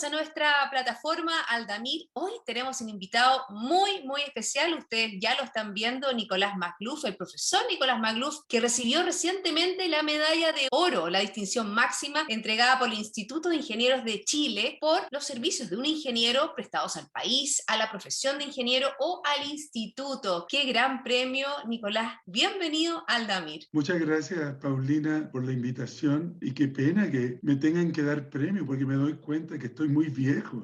bienvenidos a nuestra plataforma Aldamir. Hoy tenemos un invitado muy especial, ustedes ya lo están viendo, Nicolás Magluf, el profesor Nicolás Magluf, que recibió recientemente la medalla de oro, la distinción máxima entregada por el Instituto de Ingenieros de Chile por los servicios de un ingeniero prestados al país, a la profesión de ingeniero o al instituto. ¡Qué gran premio, Nicolás! Bienvenido a Aldamir. Muchas gracias, Paulina, por la invitación y qué pena que me tengan que dar premio porque me doy cuenta que estoy muy viejo.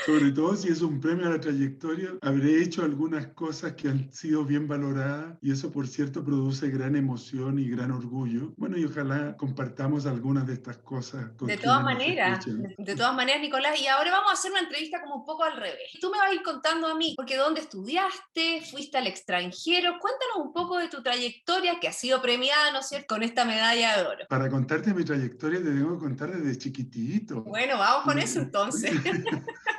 Sobre todo si es un premio a la trayectoria, habré hecho algunas cosas que han sido bien valoradas y eso, por cierto, produce gran emoción y gran orgullo. Bueno, y ojalá compartamos algunas de estas cosas con quienes nos escuchan. De todas maneras, Nicolás, y ahora vamos a hacer una entrevista como un poco al revés. Tú me vas a ir contando a mí, porque ¿dónde estudiaste? ¿Fuiste al extranjero? Cuéntanos un poco de tu trayectoria que ha sido premiada, ¿no es cierto?, con esta medalla de oro. Para contarte mi trayectoria te tengo que contar desde chiquitito. Bueno, vamos con eso entonces.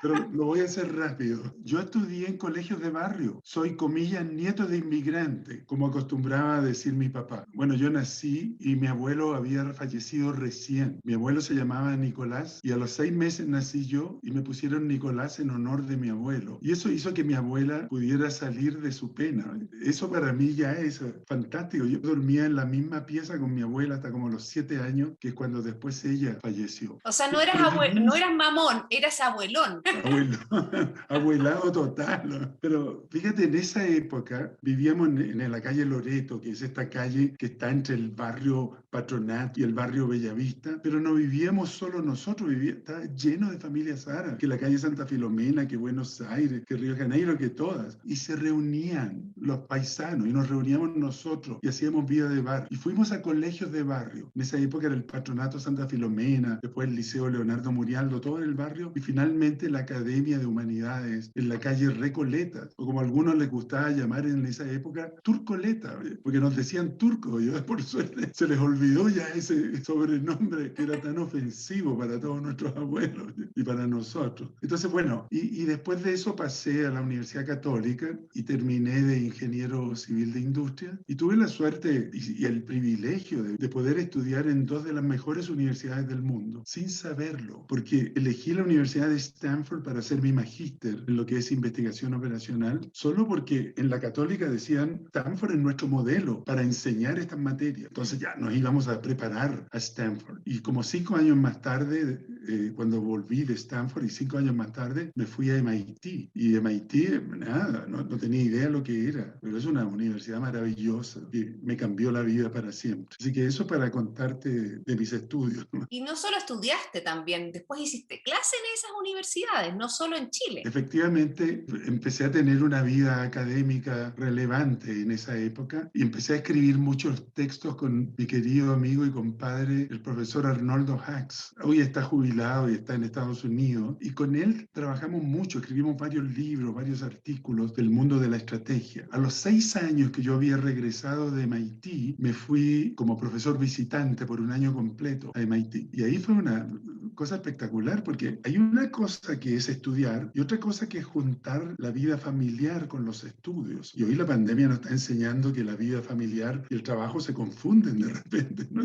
Pero lo voy a hacer rápido. Yo estudié en colegios de barrio. Soy, comillas, nieto de inmigrante, como acostumbraba a decir mi papá. Bueno, yo nací y mi abuelo había fallecido recién. Mi abuelo se llamaba Nicolás y a los 6 meses nací yo y me pusieron Nicolás en honor de mi abuelo. Y eso hizo que mi abuela pudiera salir de su pena. Eso para mí ya es fantástico. Yo dormía en la misma pieza con mi abuela hasta como los 7 años, que es cuando después ella falleció. O sea, no eras, Pero no eras mamón, eras abuelón. Abuelo, abuelado total. Pero fíjate, en esa época vivíamos en la calle Loreto, que es esta calle que está entre el barrio Patronat y el barrio Bellavista, pero no vivíamos solo nosotros, estaba lleno de familias árabes, que la calle Santa Filomena, que Buenos Aires, que Río de Janeiro, que todas. Y se reunían los paisanos y nos reuníamos nosotros y hacíamos vida de barrio. Y fuimos a colegios de barrio. En esa época era el Patronato Santa Filomena, después el Liceo Leonardo Murialdo, todo en el barrio, y finalmente la Academia de Humanidades en la calle Recoleta, o como a algunos les gustaba llamar en esa época, Turcoleta, porque nos decían turco. Yo, por suerte, se les olvidó ya ese sobrenombre que era tan ofensivo para todos nuestros abuelos y para nosotros. Entonces, bueno, y después de eso pasé a la Universidad Católica y terminé de ingeniero civil de industria y tuve la suerte y el privilegio de poder estudiar en dos de las mejores universidades del mundo, sin saberlo, porque elegí la Universidad de Stanford para hacer mi magíster en lo que es investigación operacional, solo porque en la Católica decían, Stanford es nuestro modelo para enseñar estas materias. Entonces ya nos íbamos a preparar a Stanford. Y como 5 años más tarde, cuando volví de Stanford y 5 años más tarde, me fui a MIT. Y MIT, nada, no tenía idea lo que era, pero es una universidad maravillosa que me cambió la vida para siempre. Así que eso para contarte de mis estudios. Y no solo estudiaste también, después hiciste clase en esas universidades, no solo en Chile. Efectivamente, empecé a tener una vida académica relevante en esa época y empecé a escribir muchos textos con mi querido amigo y compadre, el profesor Arnoldo Hacks. Hoy está jubilado y está en Estados Unidos y con él trabajamos mucho, escribimos varios libros, varios artículos del mundo de la estrategia. A los 6 años que yo había regresado de MIT, me fui como profesor visitante por un año completo a MIT. Y ahí fue una cosa espectacular porque hay una cosa que es estudiar y otra cosa que es juntar la vida familiar con los estudios. Y hoy la pandemia nos está enseñando que la vida familiar y el trabajo se confunden de repente, ¿no?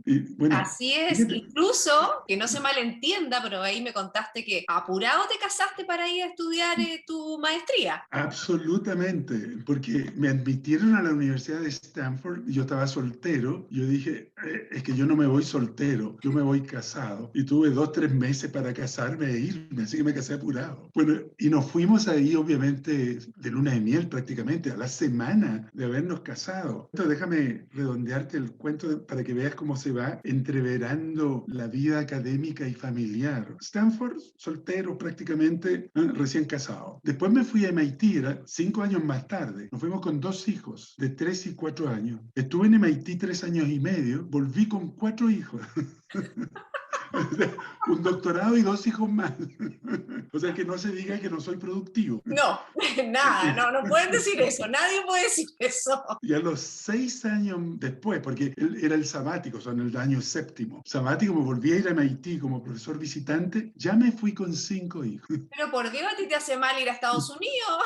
Y, bueno, así es, fíjate, incluso, que no se malentienda, pero ahí me contaste que apurado te casaste para ir a estudiar tu maestría. absolutamente, porque me admitieron a la Universidad de Stanford y yo estaba soltero. Yo dije, es que yo no me voy soltero, yo me voy casado. Y tuve 2, 3 meses para casarme e irme, así que me casé apurado. Bueno, y nos fuimos ahí, obviamente, de luna de miel prácticamente, a la semana de habernos casado. Entonces, déjame redondearte el cuento para que veas cómo se va entreverando la vida académica y familiar. Stanford, soltero prácticamente, recién casado. Después me fui a MIT, era 5 años más tarde. Nos fuimos con 2 hijos de 3 y 4 años. Estuve en MIT 3 años y medio, volví con 4 hijos. Un doctorado y 2 hijos más. O sea, que no se diga que no soy productivo. No, nada, no pueden decir eso, nadie puede decir eso. Y a los 6 años después, porque él era el sabático, o sea, en el año séptimo, sabático, me volví a ir a MIT como profesor visitante, ya me fui con 5 hijos. Pero por Dios, a ti te hace mal ir a Estados Unidos.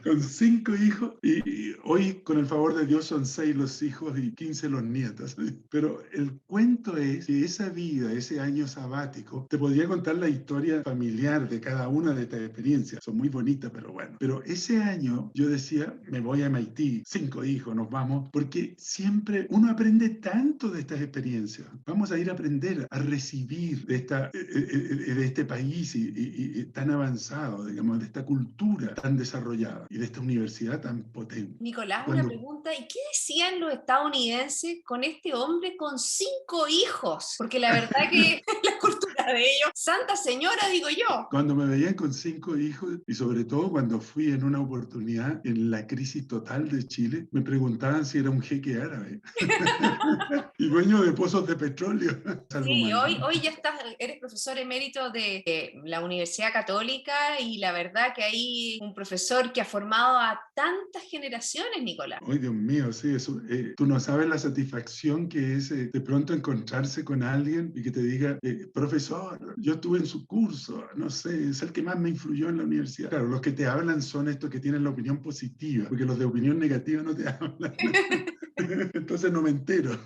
con 5 hijos y hoy, con el favor de Dios, son 6 los hijos y 15 los nietos. Pero el cuento es que esa vida, ese año sabático, te podría contar la historia familiar de cada una de estas experiencias. Son muy bonitas, pero bueno. Pero ese año yo decía, me voy a MIT, 5 hijos, nos vamos, porque siempre uno aprende tanto de estas experiencias. Vamos a ir a aprender a recibir de este país y tan avanzado, digamos, de esta cultura tan desarrollada y de esta universidad tan potente. Nicolás, una Cuando pregunta, ¿y qué decían los estadounidenses con este hombre con 5 hijos? Porque la verdad que la cultura de ellos, Santa Señora, digo yo. Cuando me veían con 5 hijos y sobre todo cuando fui en una oportunidad en la crisis total de Chile, me preguntaban si era un jeque árabe y dueño de pozos de petróleo. Algo Sí, más. hoy ya eres profesor emérito de la Universidad Católica y la verdad que hay un profesor que ha formado a tantas generaciones, Nicolás. Ay, Dios mío, sí, eso, tú no sabes la satisfacción que es de pronto encontrarse con alguien y que te diga, profesor, yo estuve en su curso, no sé, es el que más me influyó en la universidad. Claro, los que te hablan son estos que tienen la opinión positiva, porque los de opinión negativa no te hablan. Entonces no me entero.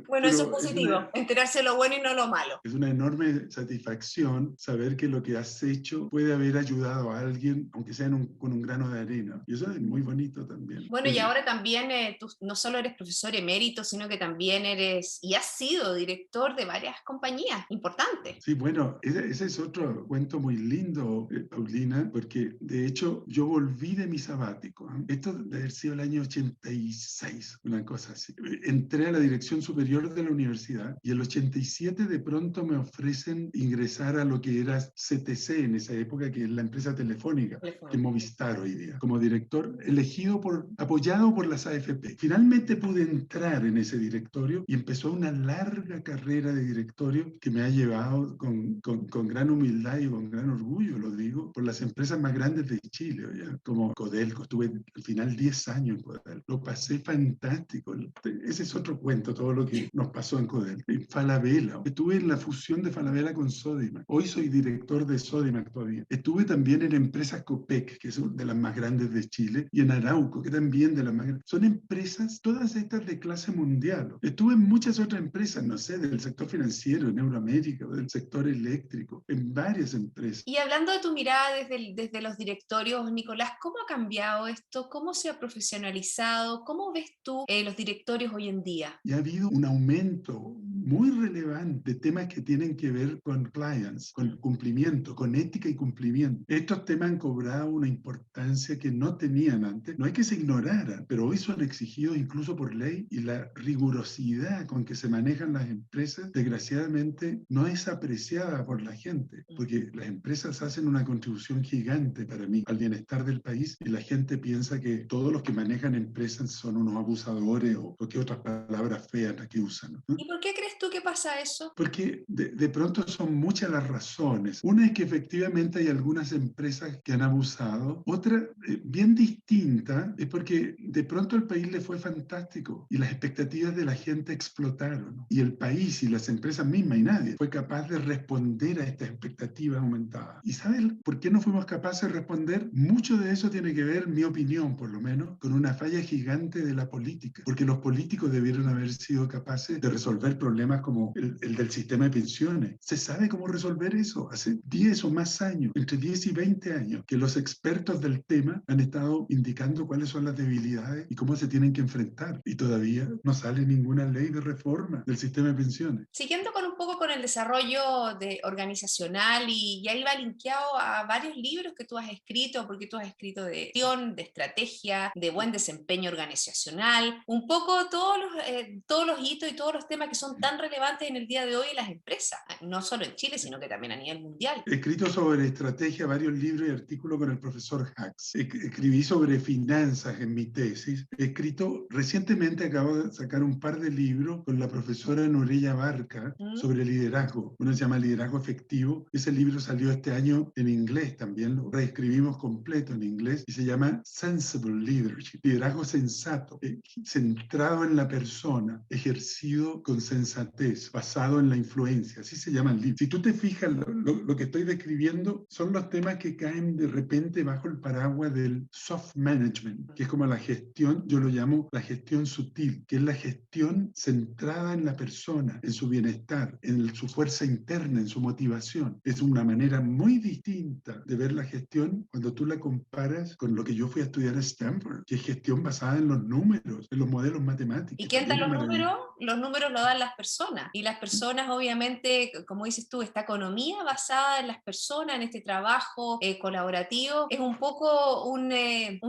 Bueno, eso es Pero positivo, enterarse lo bueno y no lo malo. es una enorme satisfacción saber que lo que has hecho puede haber ayudado a alguien, aunque sea con un grano de arena. Y eso es muy bonito también. Bueno, y ahora también tú no solo eres profesor emérito, sino que también eres y has sido director de varias compañías importantes. Sí, bueno, ese es otro cuento muy lindo, Paulina, porque de hecho yo volví de mi sabático. Esto debe haber sido el año 86, una cosa así. Entré a la dirección superior de la universidad y el 87 de pronto me ofrecen ingresar a lo que era CTC en esa época, que es la empresa telefónica, que es Movistar hoy día, como director apoyado por las AFP. Finalmente pude entrar en ese directorio y empezó una larga carrera de directorio que me ha llevado con gran humildad y con gran orgullo, lo digo, por las empresas más grandes de Chile, ¿ya? Como Codelco. Estuve al final 10 años en Codelco. Lo pasé fantástico. Ese es otro cuento, todo lo que nos pasó en Codelco. En Falabella. Estuve en la fusión de Falabella con Sodimac. Hoy soy director de Sodimac todavía. Estuve también en empresas Copec, que son de las más grandes de Chile, y en Arauco, que también de las más grandes. Son empresas, todas estas de clase mundial. Estuve en muchas otras empresas, no sé, del sector financiero, en Euroamérica, del sector eléctrico, en varias empresas. Y hablando de tu mirada desde los directorios, Nicolás, ¿cómo ha cambiado esto? ¿Cómo se ha profesionalizado? ¿Cómo ves tú los directorios hoy en día? Y ha habido un aumento muy relevante de temas que tienen que ver con clients, con cumplimiento, con ética y cumplimiento. Estos temas han cobrado una importancia que no tenían antes. No hay que se ignoraran, pero hoy son exigidos incluso por ley y la rigurosidad con que se manejan las empresas, desgraciadamente, no es apreciada por la gente, porque las empresas hacen una contribución gigante para mí al bienestar del país y la gente piensa que todos los que manejan empresas son unos abusadores o que otras palabras feas que usan, ¿no? ¿Y por qué crees tú que pasa eso? Porque de pronto son muchas las razones. Una es que efectivamente hay algunas empresas que han abusado. Otra, bien distinta, es porque de pronto el país le fue fantástico y las expectativas de la gente explotaron, ¿no? Y el país y las empresas mismas y nadie fue capaz de responder a estas expectativas aumentadas. ¿Y sabes por qué no fuimos capaces de responder? Mucho de eso tiene que ver, mi opinión por lo menos, con una falla gigante de la política. Porque los políticos debieron haber sido capaces de resolver problemas como el del sistema de pensiones. ¿Se sabe cómo resolver eso? Hace 10 o más años, entre 10 y 20 años, que los expertos del tema han estado indicando cuáles son las debilidades y cómo se tienen que enfrentar. Y todavía no sale ninguna ley de reforma del sistema de pensiones. Siguiendo con un poco con el desarrollo organizacional y ya iba linkeado a varios libros que tú has escrito, porque tú has escrito de gestión, de estrategia, de buen desempeño organizacional, un poco todos los hitos y todos los temas que son tan relevantes en el día de hoy en las empresas, no solo en Chile, sino que también a nivel mundial. He escrito sobre estrategia varios libros y artículos con el profesor Hacks. Escribí sobre finanzas en mi tesis. He escrito, recientemente acabo de sacar un par de libros con la profesora Nureya Barca sobre liderazgo. Uno se llama Liderazgo Efectivo. Ese libro salió este año en inglés también. Lo reescribimos completo en inglés y se llama Sensible Leadership. Liderazgo sensato, centrado en la persona, ejercido con sensatez sensatez, basado en la influencia. Así se llama el libro. Si tú te fijas, lo que estoy describiendo son los temas que caen de repente bajo el paraguas del soft management, que es como la gestión, yo lo llamo la gestión sutil, que es la gestión centrada en la persona, en su bienestar, en su fuerza interna, en su motivación. Es una manera muy distinta de ver la gestión cuando tú la comparas con lo que yo fui a estudiar a Stanford, que es gestión basada en los números, en los modelos matemáticos. ¿Y quién da Es los números? maravilloso. Los números lo dan las personas. Y las personas, obviamente, como dices tú, esta economía basada en las personas, en este trabajo colaborativo, es un poco un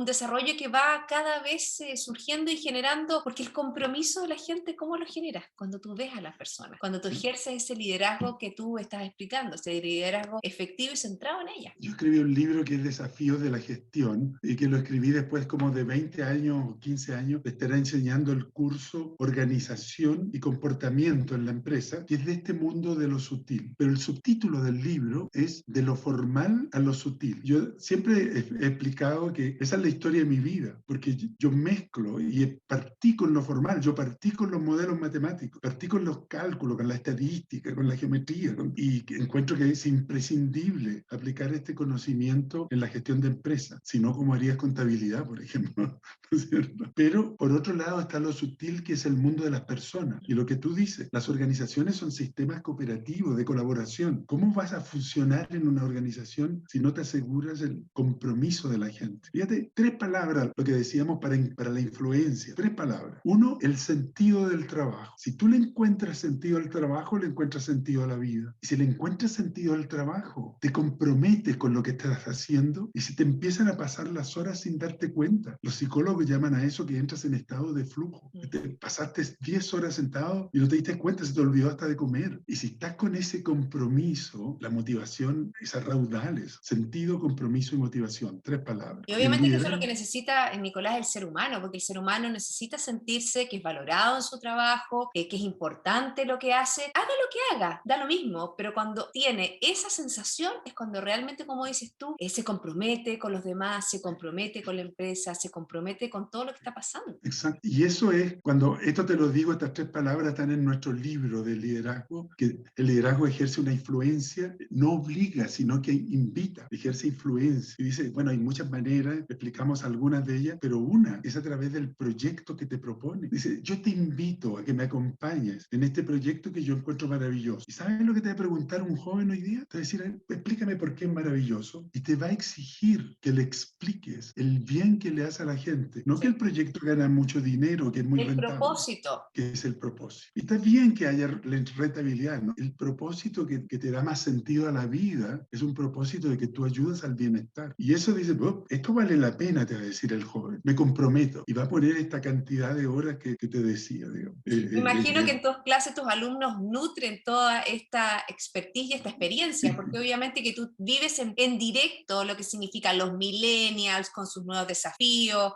desarrollo que va cada vez surgiendo y generando, porque el compromiso de la gente, ¿cómo lo generas? Cuando tú ves a las personas, cuando tú ejerces ese liderazgo que tú estás explicando, ese liderazgo efectivo y centrado en ellas. Yo escribí un libro que es Desafíos de la Gestión y que lo escribí después como de 20 años o 15 años de estar enseñando el curso Organización y Comportamiento en la Empresa, que es de este mundo de lo sutil. Pero el subtítulo del libro es De lo formal a lo sutil. Yo siempre he explicado que esa es la historia de mi vida, porque yo mezclo y partí con lo formal, yo partí con los modelos matemáticos, partí con los cálculos, con la estadística, con la geometría, y encuentro que es imprescindible aplicar este conocimiento en la gestión de empresas, si no, ¿cómo harías contabilidad, por ejemplo? ¿No es cierto? Pero por otro lado está lo sutil, que es el mundo de las personas. Y lo que tú dices, las organizaciones son sistemas cooperativos de colaboración. ¿Cómo vas a funcionar en una organización si no te aseguras el compromiso de la gente? Fíjate, 3 palabras, lo que decíamos para la influencia. 3 palabras. Uno, el sentido del trabajo. Si tú le encuentras sentido al trabajo, le encuentras sentido a la vida. Y si le encuentras sentido al trabajo, te comprometes con lo que estás haciendo, y si te empiezan a pasar las horas sin darte cuenta. Los psicólogos llaman a eso que entras en estado de flujo. Te pasaste 10 horas sentado y no te diste cuenta, se te olvidó hasta de comer. Y si estás con ese compromiso, la motivación es a raudales. Sentido, compromiso y motivación. 3 palabras. Y Y el obviamente que eso es lo que liderazgo. necesita, Nicolás, el ser humano, porque el ser humano necesita sentirse que es valorado en su trabajo, que es importante lo que hace, haga lo que haga, da lo mismo, pero cuando tiene esa sensación es cuando realmente, como dices tú, se compromete con los demás, se compromete con la empresa, se compromete con todo lo que está pasando. Exacto. Y eso es, cuando esto te lo digo, estas 3 palabras están en nuestro libro de liderazgo, que el liderazgo ejerce una influencia, no obliga, sino que invita, ejerce influencia. Y dice, bueno, hay muchas maneras, explicamos algunas de ellas, pero una es a través del proyecto que te propone. Dice, yo te invito a que me acompañes en este proyecto que yo encuentro maravilloso. ¿Y sabes lo que te va a preguntar un joven hoy día? Te va a decir, explícame por qué es maravilloso. Y te va a exigir que le expliques el bien que le hace a la gente. No que el proyecto gana mucho dinero, que es muy El rentable, propósito. que es el propósito. Y está bien que haya rentabilidad, ¿no? El propósito que te da más sentido a la vida es un propósito de que tú ayudas al bienestar. Y eso dice, oh, esto vale la pena, te va a decir el joven. Me comprometo. Y va a poner esta cantidad de horas que te decía, digamos. Me imagino que en tus clases tus alumnos nutren toda esta expertise y esta experiencia, porque obviamente que tú vives en directo lo que significan los millennials con sus nuevos desafíos,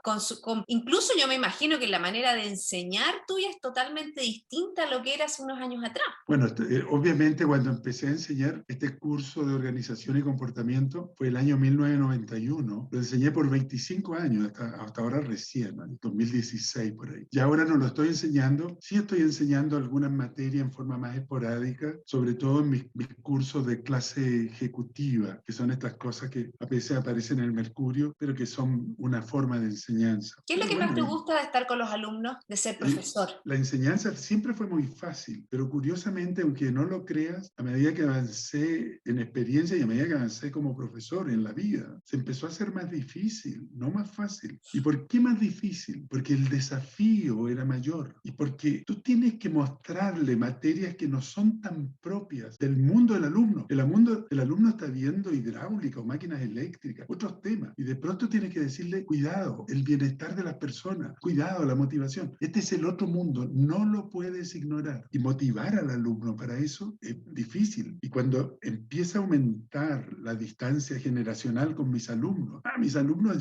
incluso yo me imagino que la manera de enseñar tuya es totalmente distinta a lo que era hace unos años atrás. Bueno, obviamente cuando empecé a enseñar este curso de organización y comportamiento fue el año 1991. Lo enseñé por 25 años, hasta ahora recién, ¿no? 2016 por ahí. Y ahora no lo estoy enseñando. Sí estoy enseñando algunas materias en forma más esporádica, sobre todo en mis cursos de clase ejecutiva, que son estas cosas que a veces aparecen en el Mercurio, pero que son una forma de enseñanza. ¿Qué es lo Pero que más bueno, te gusta de estar con los alumnos, de ser profesor? la enseñanza siempre fue muy fácil, pero curiosamente, aunque no lo creas, a medida que avancé en experiencia y a medida que avancé como profesor en la vida, se empezó a hacer más difícil, no más fácil. ¿Y por qué más difícil? Porque el desafío era mayor y porque tú tienes que mostrarle materias que no son tan propias del mundo del alumno. El alumno está viendo hidráulica o máquinas eléctricas, otros temas, y de pronto tienes que decirle, cuidado, el bienestar de las personas, cuidado, la motivación. Este es el otro mundo, no lo puedes ignorar. Y motivar al alumno para eso es difícil. Y cuando empieza a aumentar la distancia generacional con mis alumnos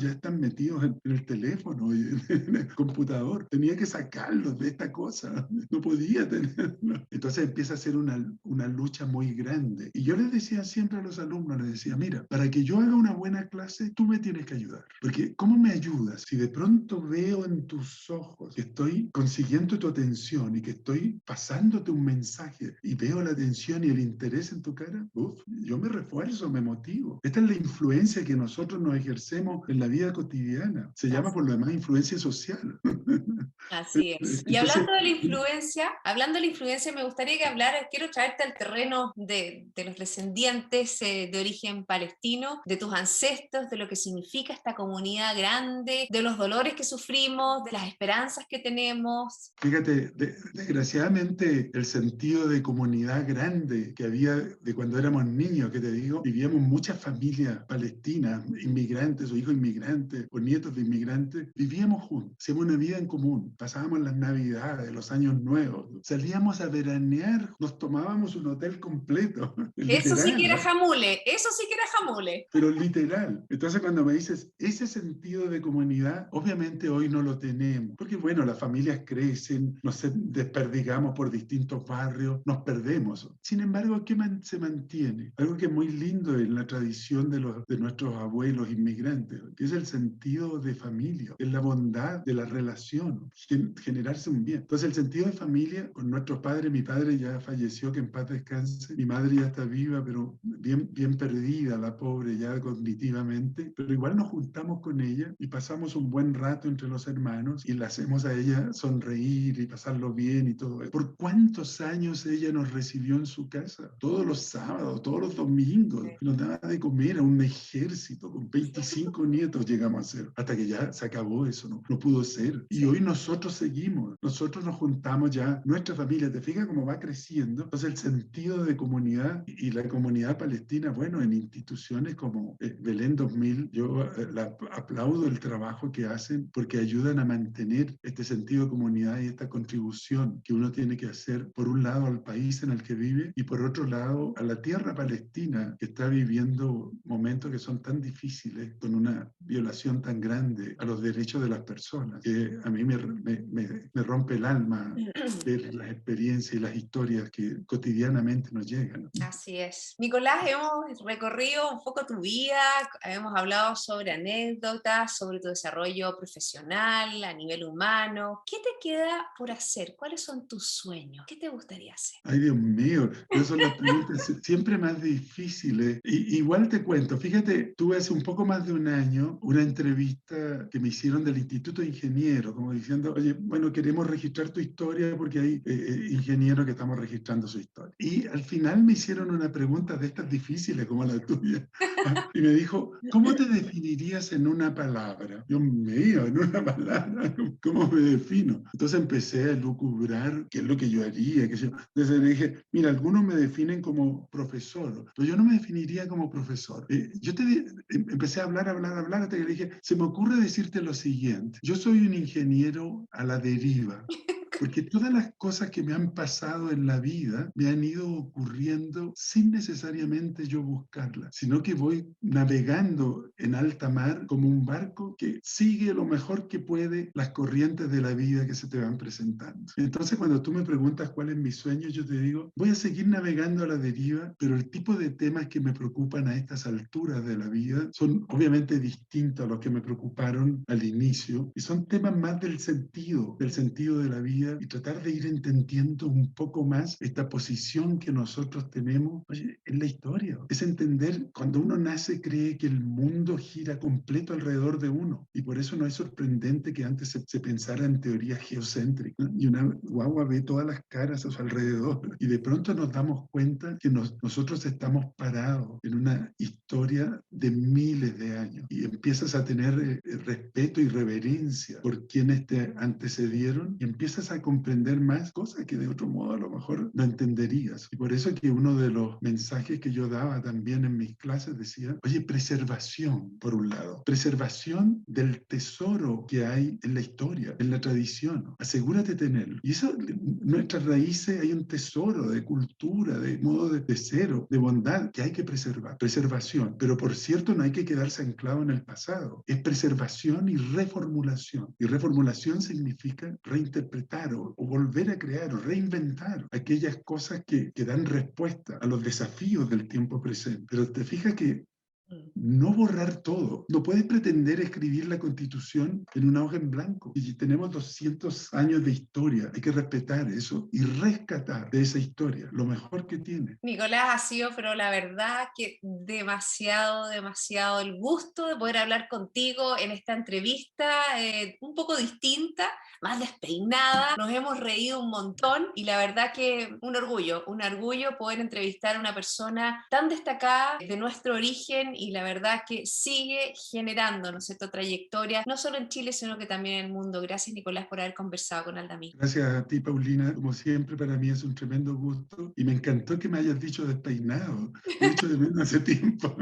ya están metidos en el teléfono y en el computador. Tenía que sacarlos de esta cosa, no podía tenerlo. Entonces empieza a ser una lucha muy grande. Y yo les decía siempre a los alumnos, les decía, mira, para que yo haga una buena clase, tú me tienes que ayudar. Porque ¿cómo me ayudas? Si de pronto veo en tus ojos que estoy consiguiendo tu atención y que estoy pasándote un mensaje y veo la atención y el interés en tu cara, uf, yo me refuerzo, me motivo. Esta es la influencia que nosotros nos ejercemos en la vida cotidiana. Se llama por lo demás influencia social. Así es. Y Entonces, hablando de la influencia, me gustaría que hablaras, quiero traerte al terreno de los descendientes de origen palestino, de tus ancestros, de lo que significa esta comunidad grande, de los dolores que sufrimos, de las esperanzas que tenemos. fíjate, desgraciadamente el sentido de comunidad grande que había de cuando éramos niños, que te digo, vivíamos muchas familias palestinas, inmigrantes o hijos inmigrantes o nietos de inmigrantes, vivíamos juntos, hacíamos una vida en común, pasábamos las navidades, los años nuevos, salíamos a veranear, nos tomábamos un hotel completo, Eso sí que literal, era ¿eh? jamule, eso sí que era jamule. Pero literal. Entonces cuando me dices, ese sentido de comunidad, obviamente hoy no lo tenemos, porque bueno, las familias crecen, nos desperdigamos por distintos barrios, nos perdemos. Sin embargo, ¿qué se mantiene? Algo que es muy lindo en la tradición de nuestros abuelos inmigrantes, que es el sentido de familia, es la bondad de la relación, generarse un bien. Entonces el sentido de familia con nuestros padres, mi padre ya falleció, que en paz descanse, mi madre ya está viva, pero bien, bien perdida, la pobre ya cognitivamente, pero igual nos juntamos con ella y pasamos un buen rato entre los hermanos y la hacemos a ella sonreír y pasarlo bien y todo eso. ¿Por cuántos años ella nos recibió en su casa? Todos los sábados, todos los domingos, nos daba de comer a un ejército, con 25 nietos llegamos a ser, hasta que ya se acabó eso, no pudo ser. Y hoy nosotros seguimos, nosotros nos juntamos ya, nuestra familia, ¿te fijas cómo va creciendo? Entonces el sentido de comunidad y la comunidad palestina, bueno, en instituciones como Belén 2000, yo aplaudo el trabajo que hacen porque ayudan a mantener este sentido de comunidad y esta contribución que uno tiene que hacer, por un lado al país en el que vive y por otro lado a la tierra palestina que está viviendo momentos que son tan difíciles, con una violación tan grande a los derechos de las personas, que a mí me rompe el alma ver las experiencias y las historias que cotidianamente nos llegan. Así es. Nicolás, hemos recorrido un poco tu vida, hemos hablado sobre anécdotas, sobre tu desarrollo profesional, a nivel humano. ¿Qué te queda por hacer? ¿Cuáles son tus sueños? ¿Qué te gustaría hacer? Ay, Dios mío, esas son las preguntas siempre más difíciles. Igual te cuento, fíjate, tuve hace un poco más de un año una entrevista que me hicieron del Instituto de Ingenieros, como diciendo, oye, bueno, queremos registrar tu historia porque hay ingenieros que estamos registrando su historia. Y al final me hicieron una pregunta de estas difíciles como la tuya. Y me dijo, ¿cómo te definirías en una palabra? Dios mío, en una palabra, ¿cómo me defino? Entonces empecé a lucubrar qué es lo que yo haría, qué sé yo. Entonces le dije, mira, algunos me definen como profesor, pero yo no me definiría como profesor. Empecé a hablar, hasta que le dije, se me ocurre decirte lo siguiente, yo soy un ingeniero a la deriva. Porque todas las cosas que me han pasado en la vida me han ido ocurriendo sin necesariamente yo buscarlas, sino que voy navegando en alta mar como un barco que sigue lo mejor que puede las corrientes de la vida que se te van presentando. Entonces, cuando tú me preguntas cuál es mi sueño, yo te digo, voy a seguir navegando a la deriva, pero el tipo de temas que me preocupan a estas alturas de la vida son obviamente distintos a los que me preocuparon al inicio y son temas más del sentido de la vida y tratar de ir entendiendo un poco más esta posición que nosotros tenemos, oye, en la historia. Es entender, cuando uno nace cree que el mundo gira completo alrededor de uno y por eso no es sorprendente que antes se pensara en teoría geocéntrica, ¿no? Y una guagua ve todas las caras a su alrededor y de pronto nos damos cuenta que nosotros estamos parados en una historia de miles de años y empiezas a tener respeto y reverencia por quienes te antecedieron y empiezas a comprender más cosas que de otro modo a lo mejor no entenderías. Y por eso que uno de los mensajes que yo daba también en mis clases decía, oye, preservación, por un lado, preservación del tesoro que hay en la historia, en la tradición. Asegúrate de tenerlo. Y eso, nuestras raíces, hay un tesoro de cultura, de modo de cero, de bondad que hay que preservar. Preservación. Pero por cierto, no hay que quedarse anclado en el pasado. Es preservación y reformulación. Y reformulación significa reinterpretar o volver a crear o reinventar aquellas cosas que dan respuesta a los desafíos del tiempo presente. Pero te fijas que Mm. No borrar todo. No puedes pretender escribir la Constitución en una hoja en blanco. Y tenemos 200 años de historia. Hay que respetar eso y rescatar de esa historia lo mejor que tiene. Nicolás, ha sido, pero la verdad que demasiado, demasiado el gusto de poder hablar contigo en esta entrevista un poco distinta, más despeinada. Nos hemos reído un montón y la verdad que un orgullo poder entrevistar a una persona tan destacada de nuestro origen y la verdad que sigue generando, ¿no es cierto?, trayectoria, no solo en Chile, sino que también en el mundo. Gracias, Nicolás, por haber conversado con Aldamir. Gracias a ti, Paulina. Como siempre, para mí es un tremendo gusto y me encantó que me hayas dicho despeinado. Lo he hecho de menos hace tiempo.